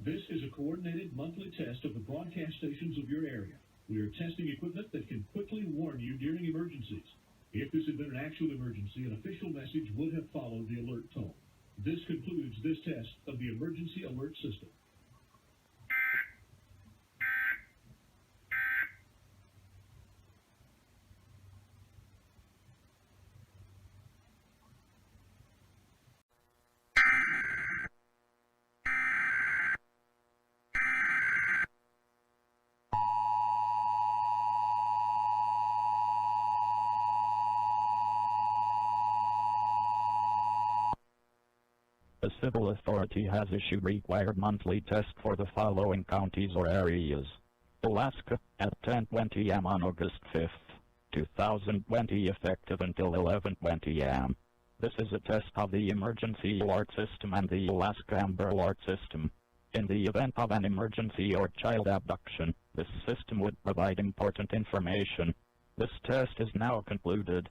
This is a coordinated monthly test of the broadcast stations of your area. We are testing equipment that can quickly warn you during emergencies. If this had been an actual emergency, an official message would have followed the alert tone. This concludes this test of the emergency alert system. A civil authority has issued required monthly test for the following counties or areas. Alaska, at 10:20 a.m. on August 5th, 2020, effective until 11:20 a.m. This is a test of the emergency alert system and the Alaska Amber Alert system. In the event of an emergency or child abduction, this system would provide important information. This test is now concluded.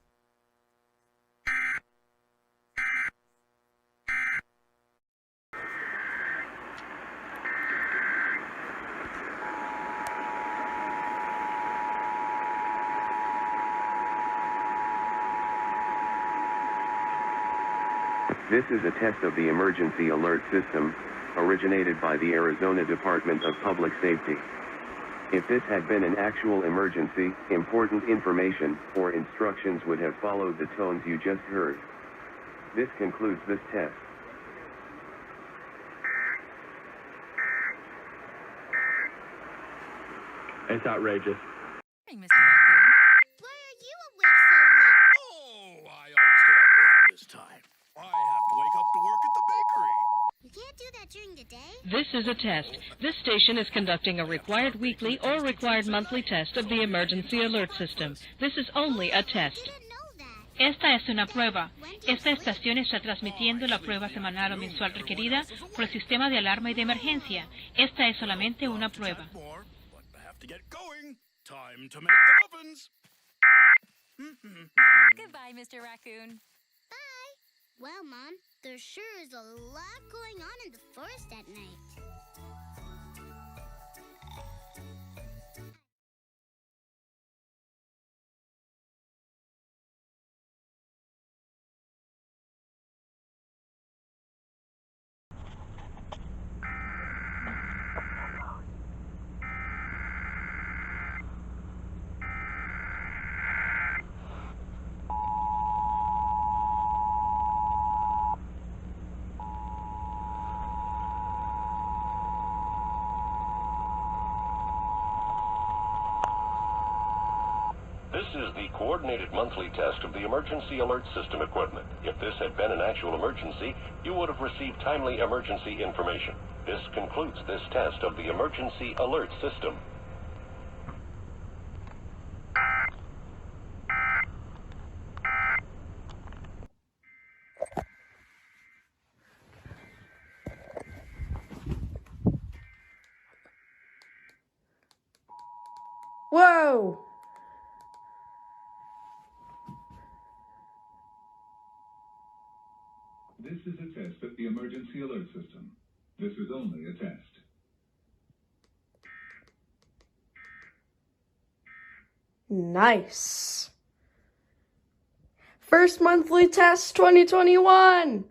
This is a test of the emergency alert system, originated by the Arizona Department of Public Safety. If this had been an actual emergency, important information or instructions would have followed the tones you just heard. This concludes this test. It's outrageous. Hey, Mr. Raccoon. Why are you awake so late? Oh, I always get up around this time. I have to wake up to work at the bakery. You can't do that during the day? This is a test. This station is conducting a required weekly or required monthly test of the emergency alert system. This is only a test. Didn't know that. Esta es una prueba. Esta estación está transmitiendo la prueba semanal o mensual requerida por el sistema de alarma y de emergencia. Esta es solamente una prueba. More, but I have to get going. Time to make the muffins. Goodbye, Mr. Raccoon. Bye. Well, Mom, there sure is a lot going on in the forest at night. This is the coordinated monthly test of the emergency alert system equipment. If this had been an actual emergency, you would have received timely emergency information. This concludes this test of the emergency alert system. Whoa! This is a test of the emergency alert system. This is only a test. Nice. First monthly test 2021.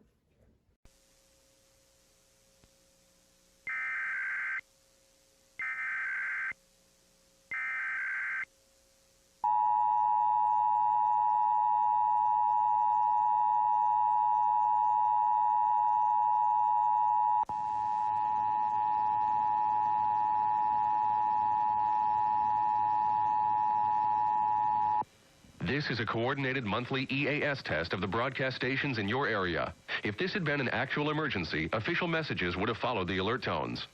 This is a coordinated monthly EAS test of the broadcast stations in your area. If this had been an actual emergency, official messages would have followed the alert tones.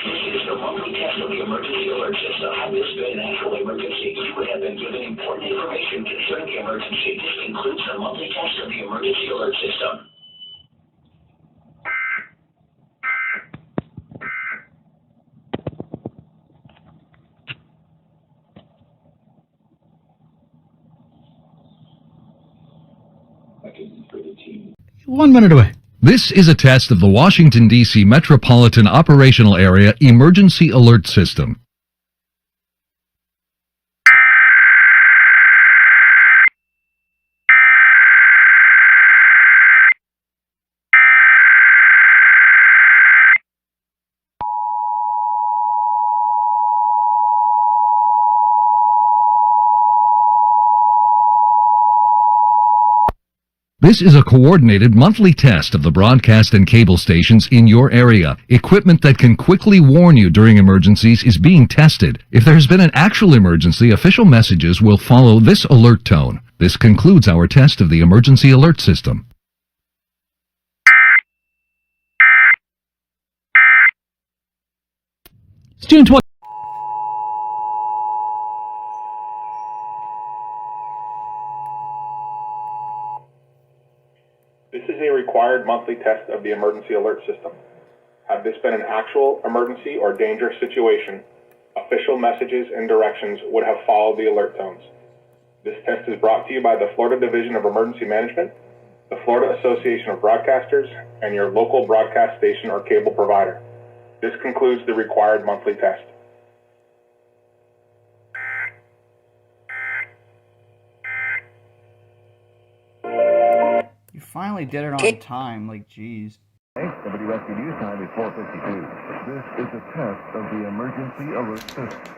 This is the monthly test test of the emergency alert system. Had this been an actual emergency, you would have been given important information concerning the emergency. This concludes the monthly test of the emergency alert system. For the team. 1 minute away. This is a test of the Washington, D.C. Metropolitan Operational Area Emergency Alert System. This is a coordinated monthly test of the broadcast and cable stations in your area. Equipment that can quickly warn you during emergencies is being tested. If there has been an actual emergency, official messages will follow this alert tone. This concludes our test of the emergency alert system. It's June 20. This is a required monthly test of the emergency alert system. Had this been an actual emergency or dangerous situation, official messages and directions would have followed the alert tones. This test is brought to you by the Florida Division of Emergency Management, the Florida Association of Broadcasters, and your local broadcast station or cable provider. This concludes the required monthly test. You finally did it on time, like, jeez. WSB News Time is 4:52. This is a test of the emergency alert system.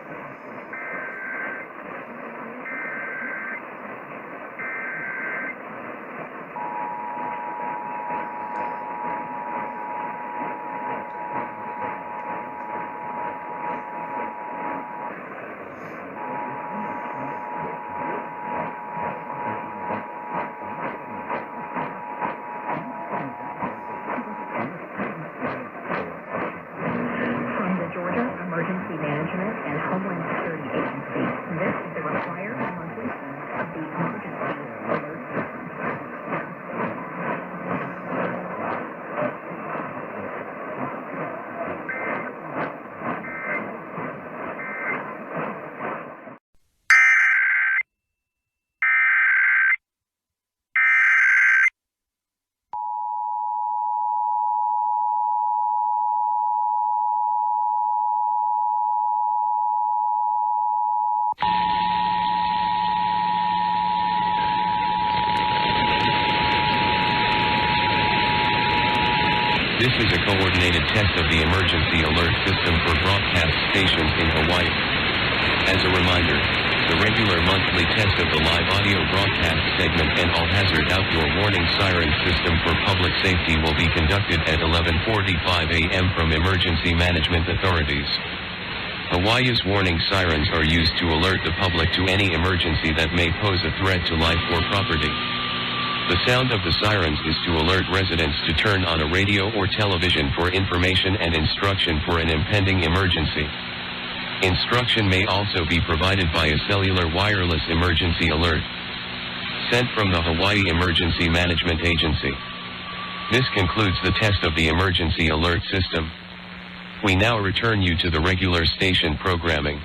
Emergency Management and Homeland Security Agency. This is the required monthly test of the emergency alert system. This is a coordinated test of the emergency alert system for broadcast stations in Hawaii. As a reminder, the regular monthly test of the live audio broadcast segment and all-hazard outdoor warning siren system for public safety will be conducted at 11:45 a.m. from emergency management authorities. Hawaii's warning sirens are used to alert the public to any emergency that may pose a threat to life or property. The sound of the sirens is to alert residents to turn on a radio or television for information and instruction for an impending emergency. Instruction may also be provided by a cellular wireless emergency alert sent from the Hawaii Emergency Management Agency. This concludes the test of the emergency alert system. We now return you to the regular station programming.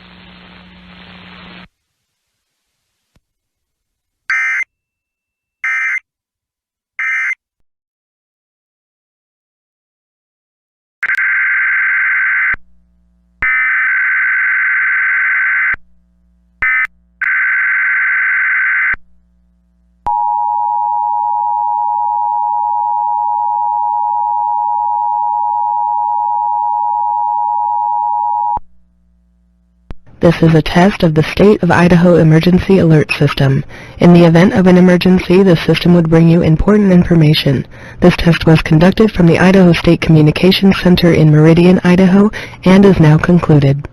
This is a test of the state of Idaho emergency alert system. In the event of an emergency, the system would bring you important information. This test was conducted from the Idaho State Communications Center in Meridian, Idaho, and is now concluded.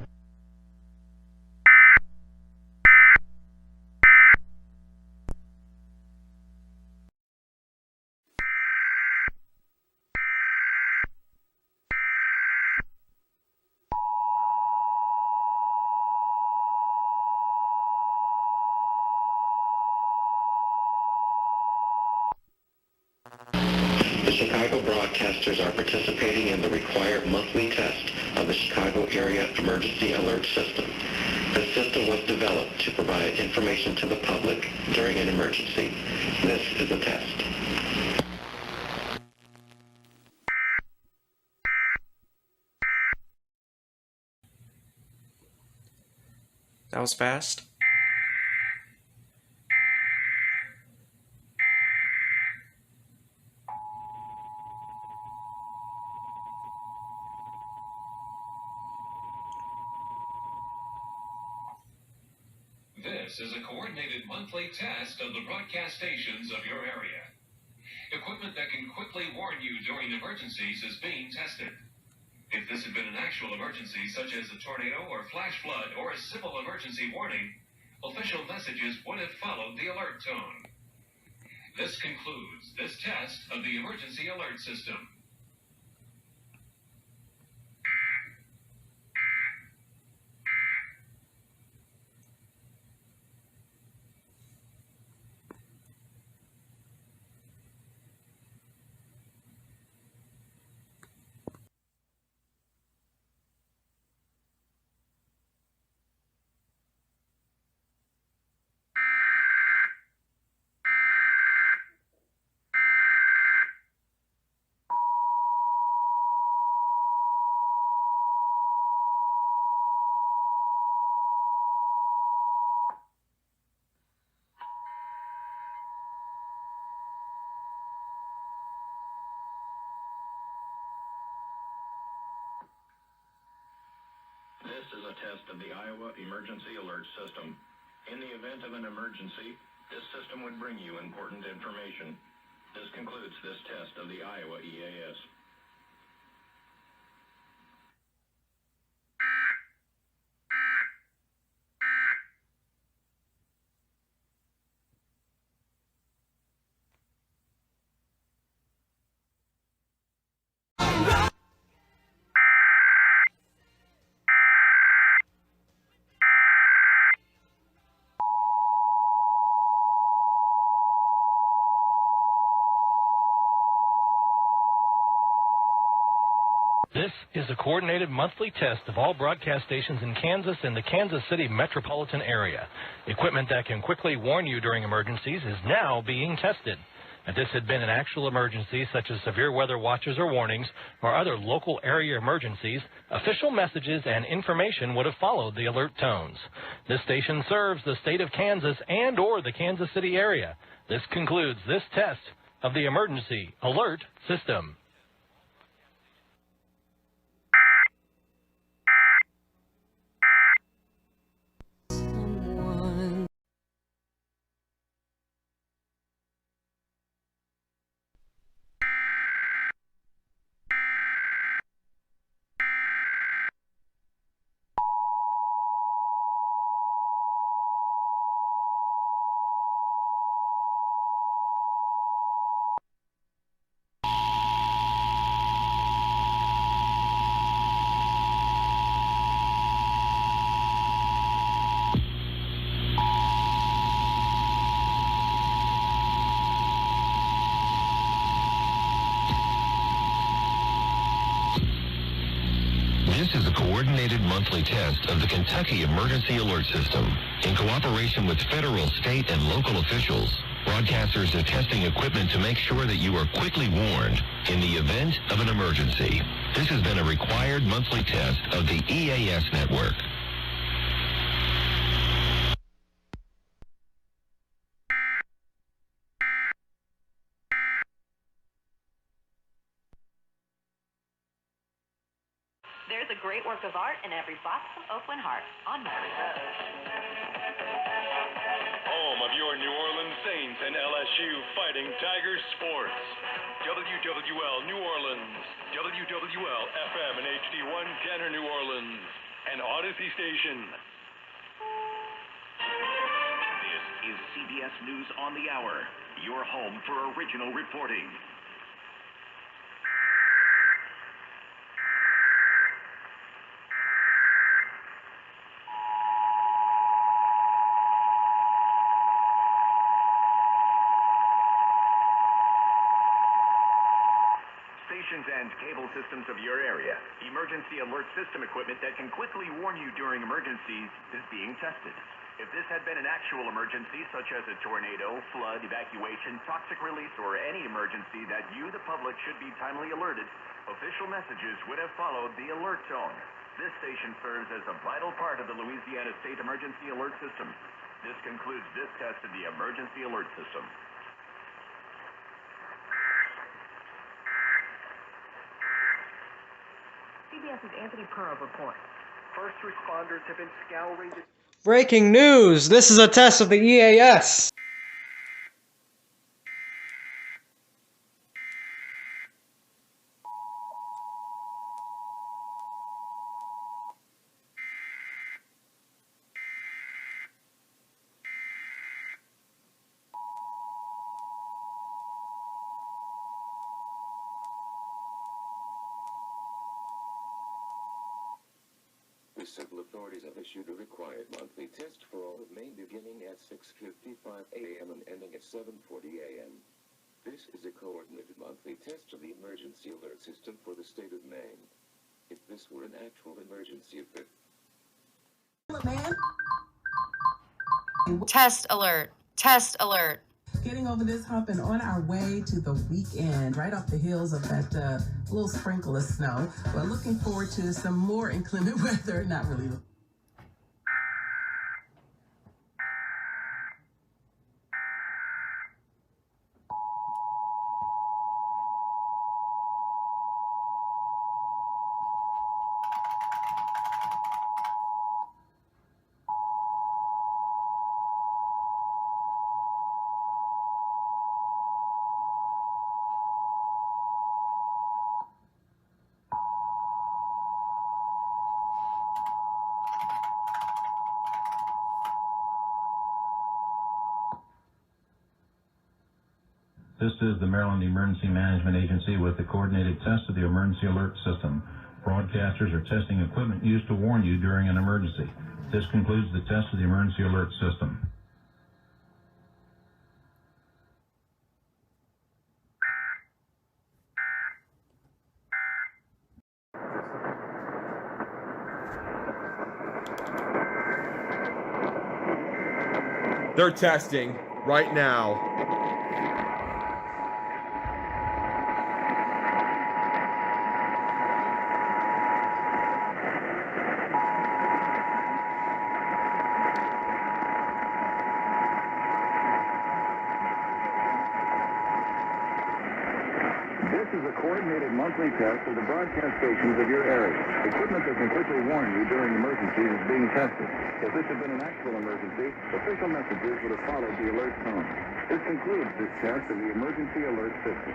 Chicago broadcasters are participating in the required monthly test of the Chicago Area Emergency Alert System. The system was developed to provide information to the public during an emergency. This is a test. That was fast. This is a coordinated monthly test of the broadcast stations of your area. Equipment that can quickly warn you during emergencies is being tested. If this had been an actual emergency, such as a tornado or flash flood or a civil emergency warning, official messages would have followed the alert tone. This concludes this test of the emergency alert system. This is a test of the Iowa Emergency Alert System. In the event of an emergency, this system would bring you important information. This concludes this test of the Iowa EAS. This is a coordinated monthly test of all broadcast stations in Kansas and the Kansas City metropolitan area. Equipment that can quickly warn you during emergencies is now being tested. If this had been an actual emergency, such as severe weather watches or warnings, or other local area emergencies, official messages and information would have followed the alert tones. This station serves the state of Kansas and or the Kansas City area. This concludes this test of the emergency alert system. This is a coordinated monthly test of the Kentucky Emergency Alert System. In cooperation with federal, state, and local officials, broadcasters are testing equipment to make sure that you are quickly warned in the event of an emergency. This has been a required monthly test of the EAS network. There's a great work of art in every box of Oakland Heart on Mary Road. Home of your New Orleans Saints and LSU Fighting Tigers sports. WWL New Orleans, WWL FM and HD1 Kenner New Orleans, and Odyssey Station. This is CBS News on the Hour, your home for original reporting. stations and cable systems of your area. Emergency alert system equipment that can quickly warn you during emergencies is being tested. If this had been an actual emergency, such as a tornado, flood, evacuation, toxic release, or any emergency that you, the public, should be timely alerted, official messages would have followed the alert tone. This station serves as a vital part of the Louisiana State Emergency Alert System. This concludes this test of the Emergency Alert System. CBS's Anthony Purro reports. First responders have been scouring the... Breaking news! This is a test of the EAS. The civil authorities have issued a required monthly test for all of Maine beginning at 6:55 a.m. and ending at 7:40 a.m. This is a coordinated monthly test of the emergency alert system for the state of Maine. If this were an actual emergency event... Test alert. Test alert. Getting over this hump and on our way to the weekend, right off the heels of that little sprinkle of snow. We're looking forward to some more inclement weather. Not really. This is the Maryland Emergency Management Agency with the coordinated test of the emergency alert system. Broadcasters are testing equipment used to warn you during an emergency. This concludes the test of the emergency alert system. They're testing right now. This is a coordinated monthly test of the broadcast stations of your area. Equipment that can quickly warn you during emergencies is being tested. If this had been an actual emergency, official messages would have followed the alert tone. This concludes this test of the emergency alert system.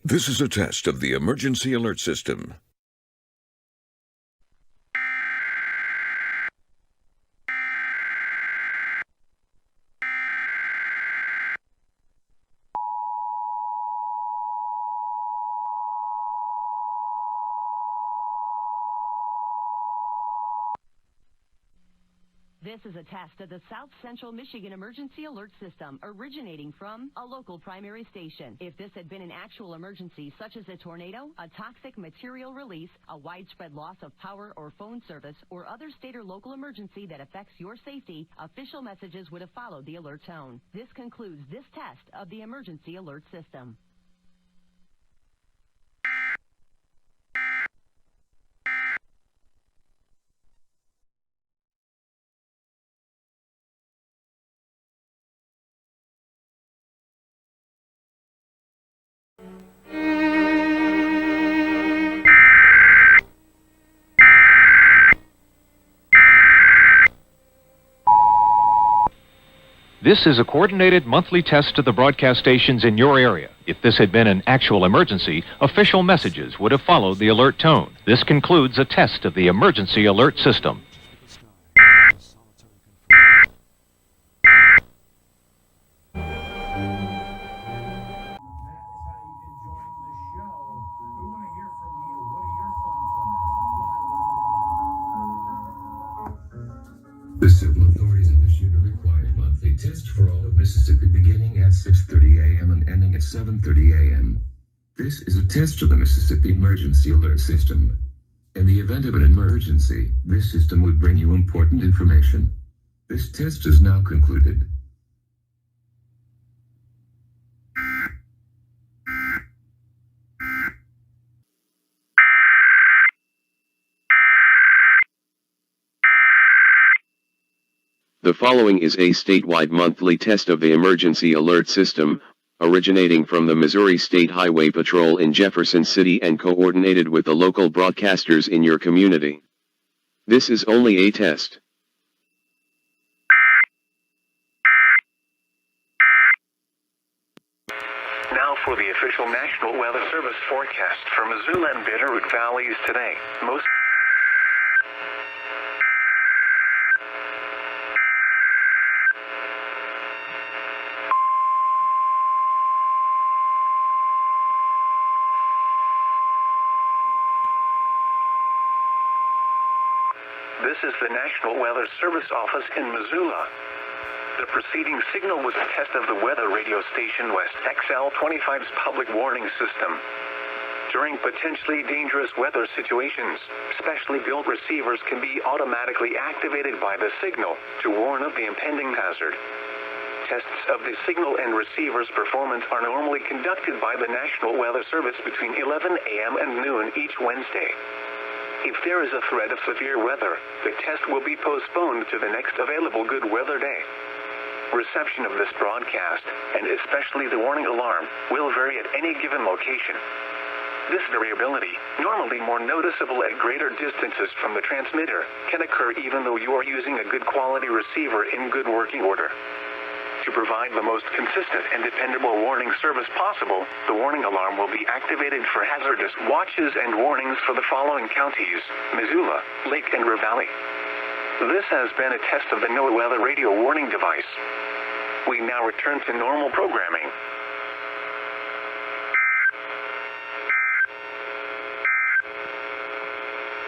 This is a test of the emergency alert system. This is a test of the South Central Michigan Emergency Alert System, originating from a local primary station. If this had been an actual emergency, such as a tornado, a toxic material release, a widespread loss of power or phone service, or other state or local emergency that affects your safety, official messages would have followed the alert tone. This concludes this test of the Emergency Alert System. This is a coordinated monthly test to the broadcast stations in your area. If this had been an actual emergency, official messages would have followed the alert tone. This concludes a test of the emergency alert system. The civil authorities monthly test for all of Mississippi beginning at 6:30 a.m. and ending at 7:30 a.m. This is a test of the Mississippi Emergency Alert System. In the event of an emergency, this system would bring you important information. This test is now concluded. The following is a statewide monthly test of the Emergency Alert System, originating from the Missouri State Highway Patrol in Jefferson City and coordinated with the local broadcasters in your community. This is only a test. Now for the official National Weather Service forecast for Missoula and Bitterroot Valleys today. This is the National Weather Service office in Missoula. The preceding signal was a test of the weather radio station West XL25's public warning system. During potentially dangerous weather situations, specially built receivers can be automatically activated by the signal to warn of the impending hazard. Tests of the signal and receiver's performance are normally conducted by the National Weather Service between 11 a.m. and noon each Wednesday. If there is a threat of severe weather, the test will be postponed to the next available good weather day. Reception of this broadcast, and especially the warning alarm, will vary at any given location. This variability, normally more noticeable at greater distances from the transmitter, can occur even though you are using a good quality receiver in good working order. To provide the most consistent and dependable warning service possible, the warning alarm will be activated for hazardous watches and warnings for the following counties: Missoula, Lake and Ravalli. This has been a test of the NOAA weather radio warning device. We now return to normal programming.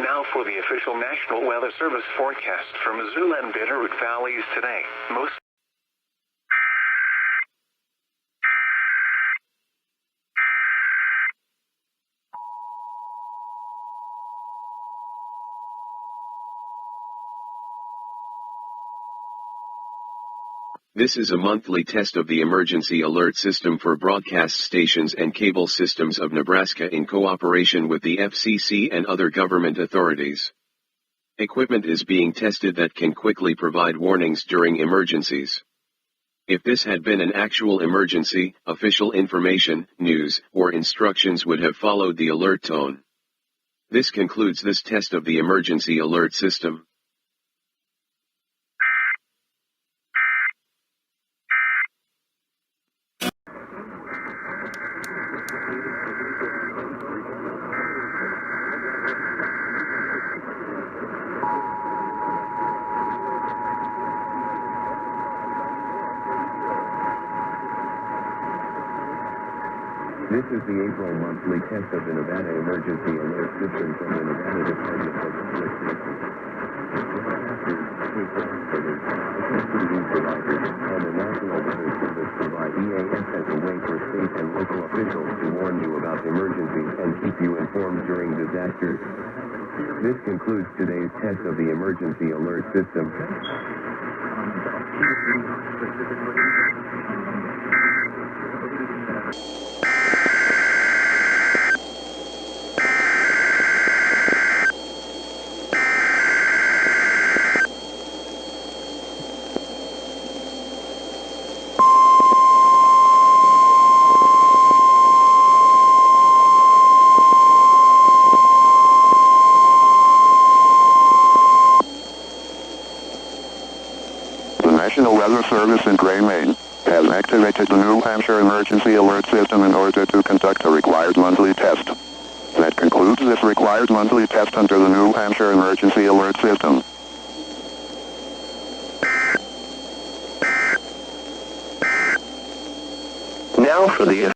Now for the official National Weather Service forecast for Missoula and Bitterroot Valleys today. This is a monthly test of the Emergency Alert System for broadcast stations and cable systems of Nebraska in cooperation with the FCC and other government authorities. Equipment is being tested that can quickly provide warnings during emergencies. If this had been an actual emergency, official information, news, or instructions would have followed the alert tone. This concludes this test of the Emergency Alert System. This is the April monthly test of the Nevada Emergency Alert System from the Nevada Department of Public Safety. Providers and the National Weather Service provide EAS as a way for state and local officials to warn you about emergencies and keep you informed during disasters. This concludes today's test of the Emergency Alert System. National Weather Service in Gray, Maine, has activated the New Hampshire Emergency Alert System in order to conduct a required monthly test. That concludes this required monthly test under the New Hampshire Emergency Alert System. Now for the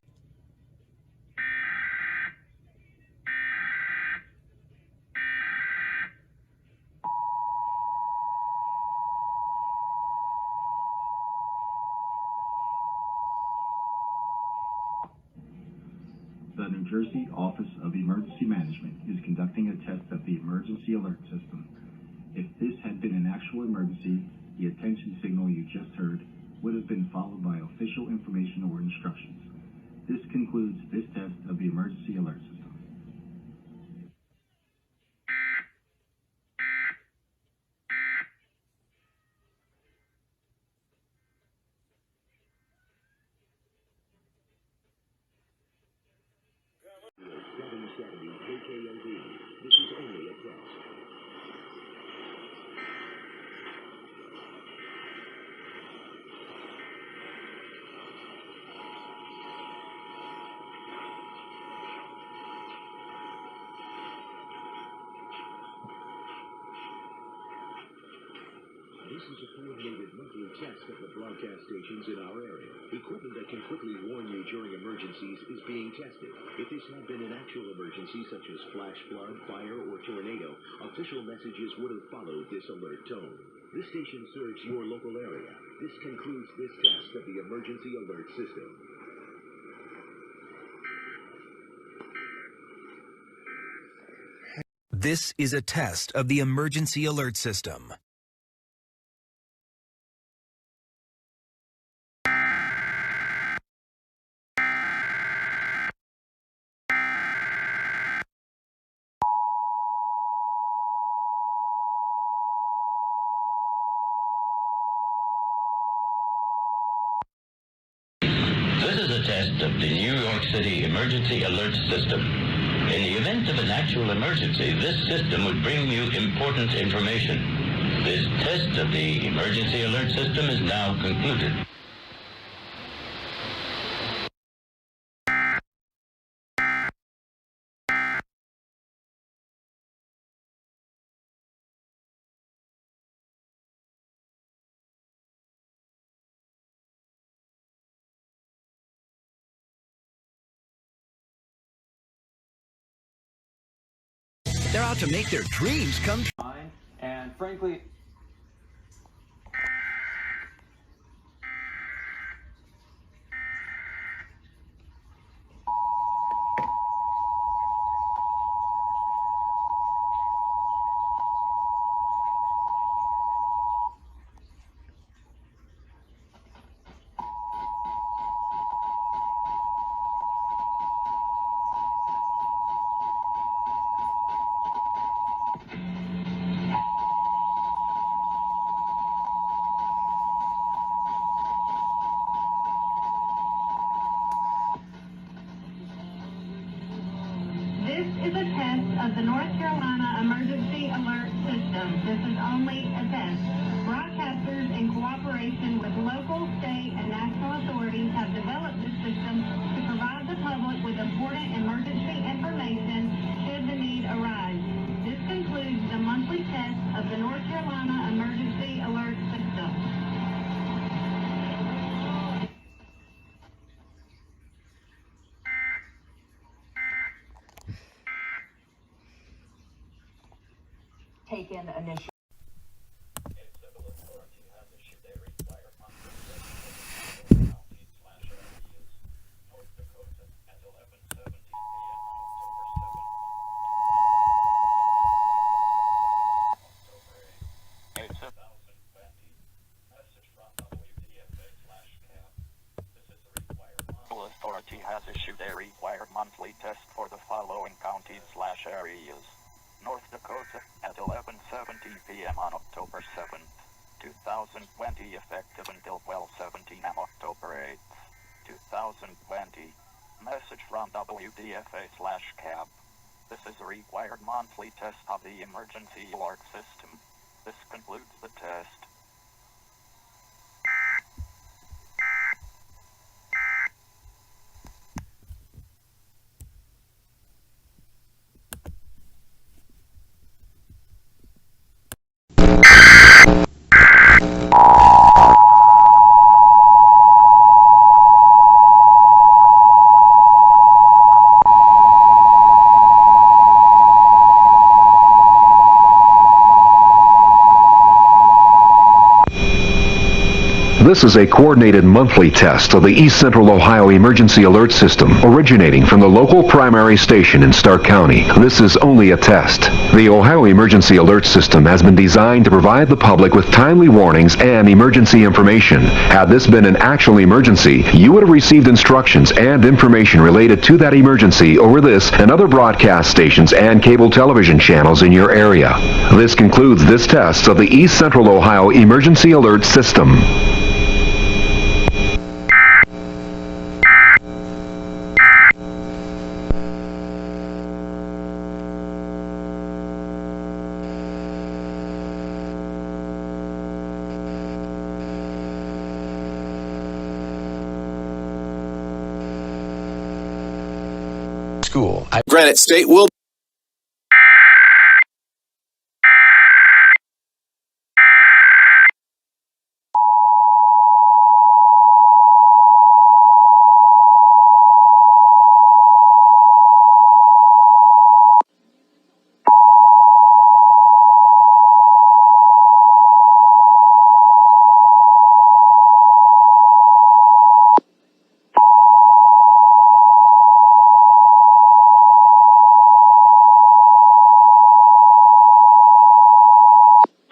The New Jersey Office of Emergency Management is conducting a test of the emergency alert system. If this had been an actual emergency, the attention signal you just heard would have been followed by official information or instructions. This concludes this test of the emergency alert system. This is only a test. This is a coordinated monthly test of the broadcast stations in our area. Equipment that can quickly warn you during emergencies is being tested. If this had been an actual emergency, such as flash flood, fire, or tornado, official messages would have followed this alert tone. This station serves your local area. This concludes this test of the emergency alert system. This is a test of the emergency alert system. This is a test of the New York City Emergency Alert System. In the event of an actual emergency, this system would bring you important information. This test of the Emergency Alert System is now concluded. They're out to make their dreams come true. And frankly, This is a test of the North Carolina Emergency Alert System. This is only a test. Broadcasters, in cooperation with local, state, and national authorities, have developed this system to provide the public with important emergency information should the need arise. This concludes the monthly test of the North Carolina Emergency Alert System. Taken initial. Authority has issued a required monthly test for the following counties/areas. North Dakota at 11:17 p.m. on October 7th, 2020, effective until 12:17 am October 8th, 2020. Message from WDFA/CAB. This is a required monthly test of the emergency alert system. This concludes the test. This is a coordinated monthly test of the East Central Ohio Emergency Alert System, originating from the local primary station in Stark County. This is only a test. The Ohio Emergency Alert System has been designed to provide the public with timely warnings and emergency information. Had this been an actual emergency, you would have received instructions and information related to that emergency over this and other broadcast stations and cable television channels in your area. This concludes this test of the East Central Ohio Emergency Alert System. Granite State will.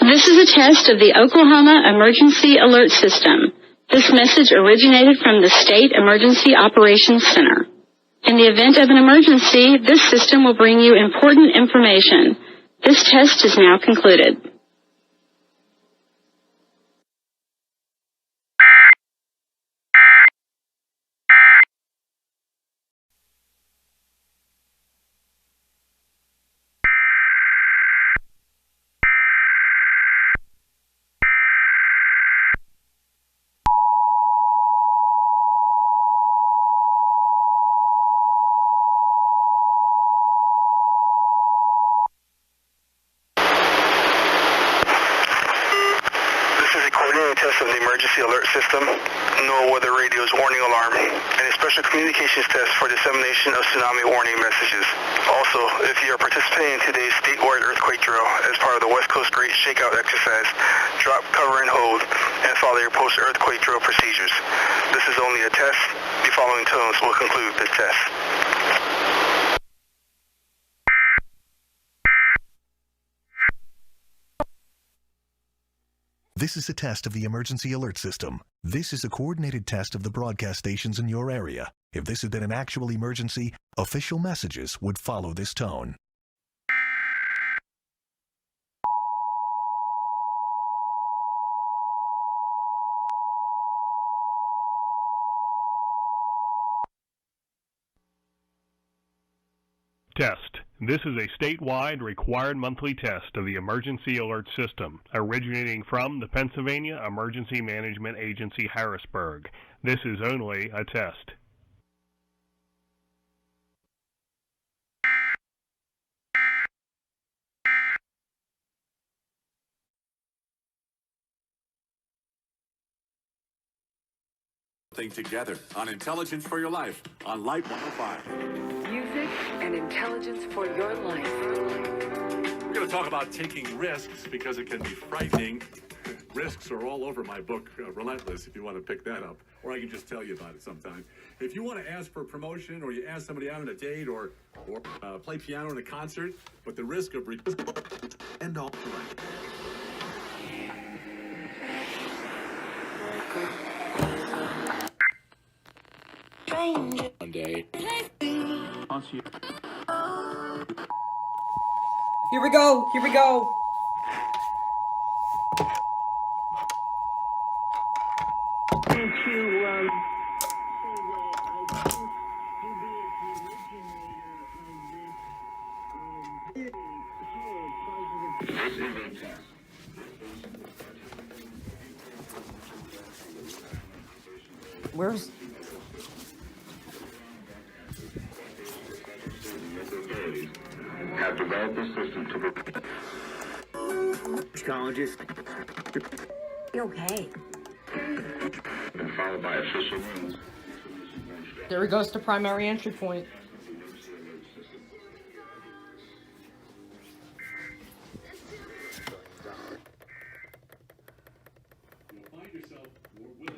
This is a test of the Oklahoma Emergency Alert System. This message originated from the State Emergency Operations Center. In the event of an emergency, this system will bring you important information. This test is now concluded. Test of the emergency alert system, no weather radio's warning alarm, and a special communications test for dissemination of tsunami warning messages. Also, if you are participating in today's statewide earthquake drill as part of the West Coast Great Shakeout exercise, drop, cover, and hold, and follow your post-earthquake drill procedures. This is only a test. The following tones will conclude the test. This is a test of the emergency alert system. This is a coordinated test of the broadcast stations in your area. If this had been an actual emergency, official messages would follow this tone. Test. This is a statewide required monthly test of the Emergency Alert System, originating from the Pennsylvania Emergency Management Agency, Harrisburg. This is only a test. Together on Intelligence for Your Life on Light 105. Music and intelligence for your life. We're going to talk about taking risks because it can be frightening. Risks are all over my book, Relentless, if you want to pick that up. Or I can just tell you about it sometime. If you want to ask for a promotion or you ask somebody out on a date or play piano in a concert, but the risk of end all right. One day. Here we go. Here we go. Where's... Have developed a system to prevent Psychologist. Okay. and followed by official rules. There he goes to primary entry point. You'll find yourself more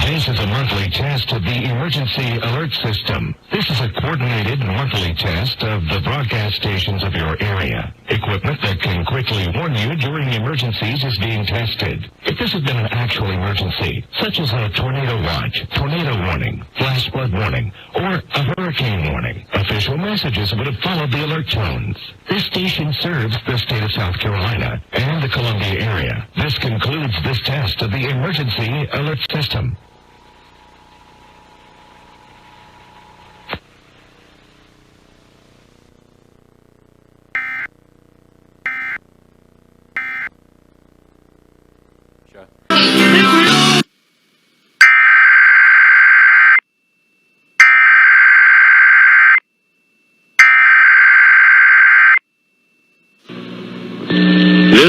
This is a monthly test of the Emergency Alert System. This is a coordinated monthly test of the broadcast stations of your area. Equipment that can quickly warn you during emergencies is being tested. If this had been an actual emergency, such as a tornado watch, tornado warning, flash flood warning, or a hurricane warning, official messages would have followed the alert tones. This station serves the state of South Carolina and the Columbia area. This concludes this test of the Emergency Alert System.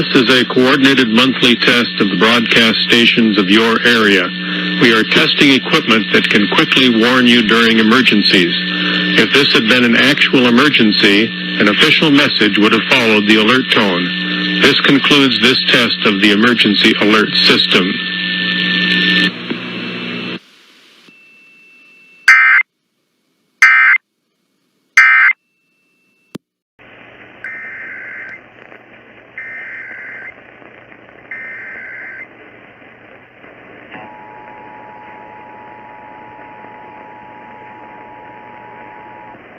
This is a coordinated monthly test of the broadcast stations of your area. We are testing equipment that can quickly warn you during emergencies. If this had been an actual emergency, an official message would have followed the alert tone. This concludes this test of the Emergency Alert System.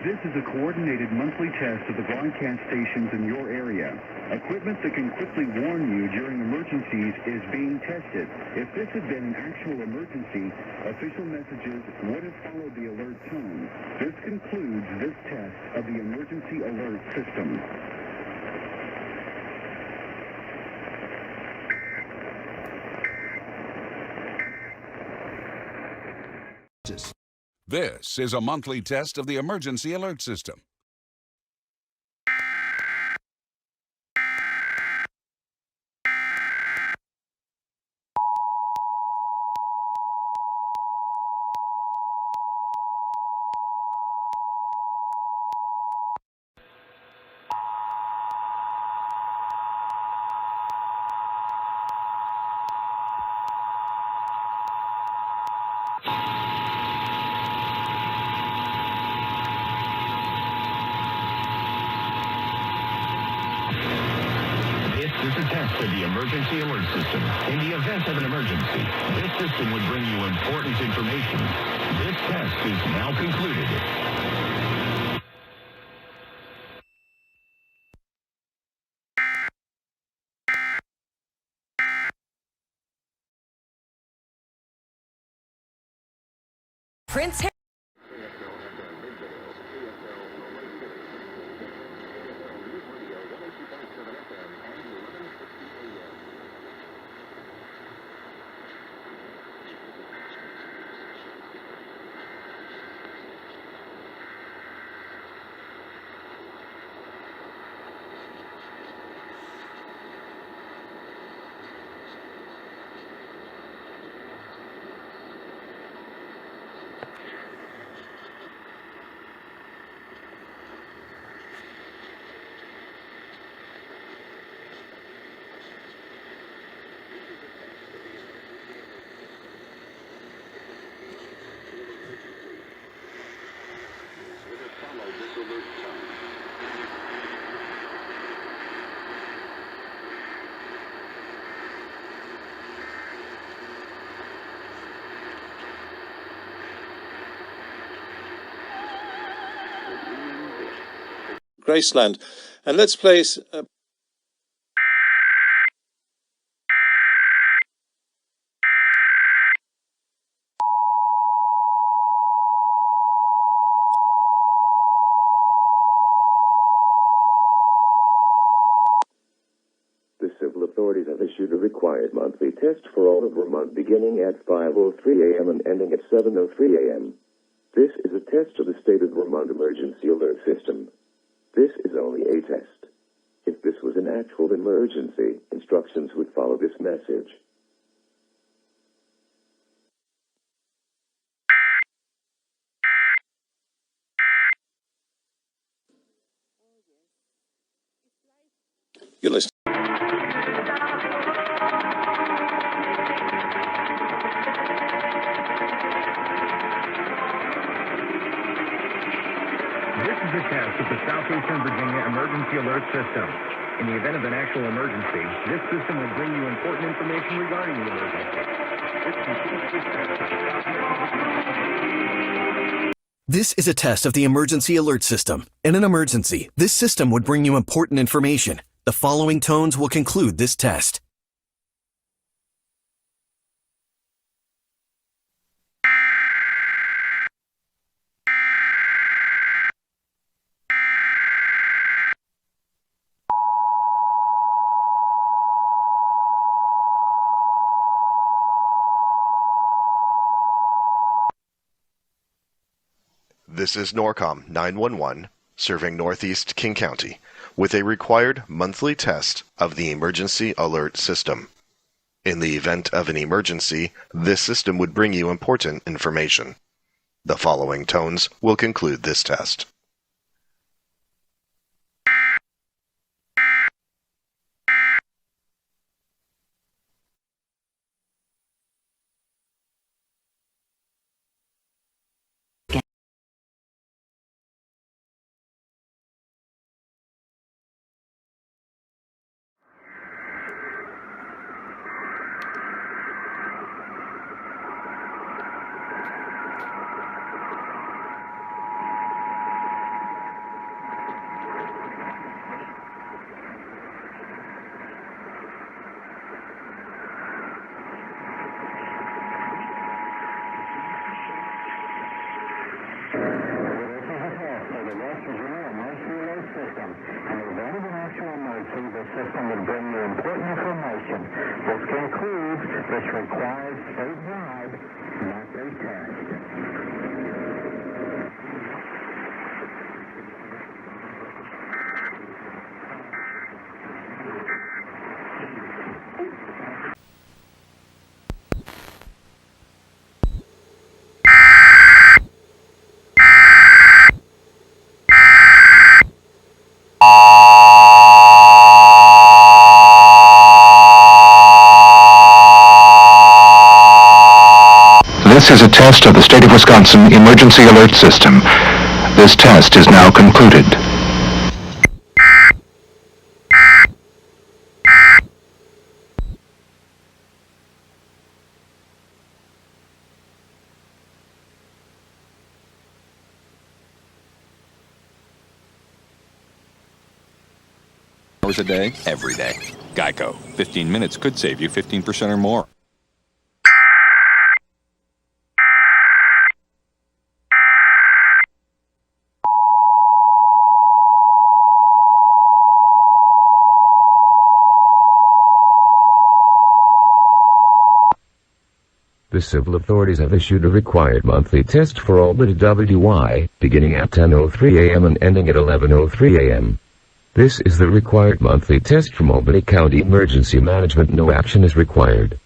This is a coordinated monthly test of the broadcast stations in your area. Equipment that can quickly warn you during emergencies is being tested. If this had been an actual emergency, official messages would have followed the alert tone. This concludes this test of the Emergency Alert System. This is a monthly test of the Emergency Alert System. This is a test of the Emergency Alert System. In the event of an emergency, this system would bring you important information. This test is now concluded. Prince Graceland. And let's place The civil authorities have issued a required monthly test for all of Vermont beginning at 5:03 a.m. and ending at 7:03 a.m. This is a test of the state of Vermont Emergency Alert System. This is only a test. If this was an actual emergency, instructions would follow this message. You're listening. test of the Southeastern Virginia Emergency Alert System. In the event of an actual emergency, this system will bring you important information regarding the emergency. This is a test of the Emergency Alert System. In an emergency, this system would bring you important information. The following tones will conclude this test. This is Norcom 911, serving Northeast King County, with a required monthly test of the Emergency Alert System. In the event of an emergency, this system would bring you important information. The following tones will conclude this test. This concludes this required statewide monthly test. This is a test of the State of Wisconsin Emergency Alert System. This test is now concluded. Hours a day, every day. Geico. 15 minutes could save you 15% or more. The civil authorities have issued a required monthly test for Albany WY, beginning at 10:03 a.m. and ending at 11:03 a.m. This is the required monthly test from Albany County Emergency Management. No action is required.